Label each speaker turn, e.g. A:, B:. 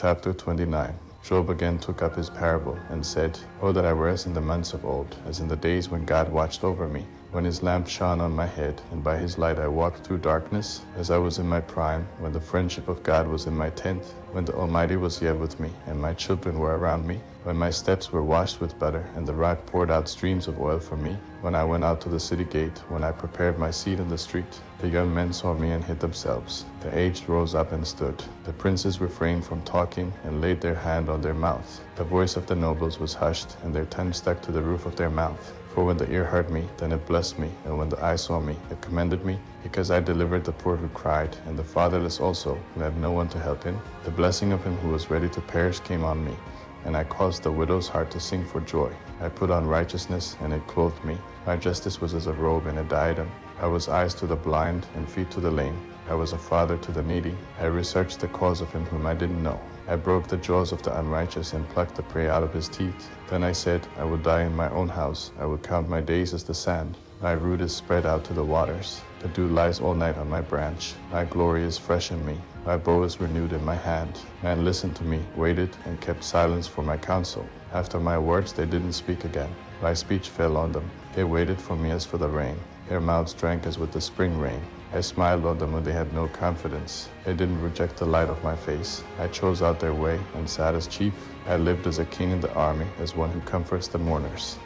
A: Chapter 29. Job again took up his parable and said, "Oh, that I were as in the months of old, as in the days when God watched over me, when his lamp shone on my head, and by his light I walked through darkness, as I was in my prime, when the friendship of God was in my tent, when the Almighty was yet with me, and my children were around me, when my steps were washed with butter, and the rock poured out streams of oil for me, when I went out to the city gate, when I prepared my seat in the street. The young men saw me and hid themselves. The aged rose up and stood. The princes refrained from talking and laid their hand on their mouth. The voice of the nobles was hushed, and their tongue stuck to the roof of their mouth. For when the ear heard me, then it blessed me, and when the eye saw me, it commended me, because I delivered the poor who cried, and the fatherless also, who had no one to help him. The blessing of him who was ready to perish came on me, and I caused the widow's heart to sing for joy. I put on righteousness, and it clothed me. My justice was as a robe and a diadem. I was eyes to the blind and feet to the lame. I was a father to the needy. I researched the cause of him whom I didn't know. I broke the jaws of the unrighteous and plucked the prey out of his teeth. Then I said, I will die in my own house. I will count my days as the sand. My root is spread out to the waters. The dew lies all night on my branch. My glory is fresh in me. My bow is renewed in my hand. Man listened to me, waited, and kept silence for my counsel. After my words they didn't speak again. My speech fell on them. They waited for me as for the rain. Their mouths drank as with the spring rain. I smiled on them when they had no confidence. They didn't reject the light of my face. I chose out their way and sat as chief. I lived as a king in the army, as one who comforts the mourners.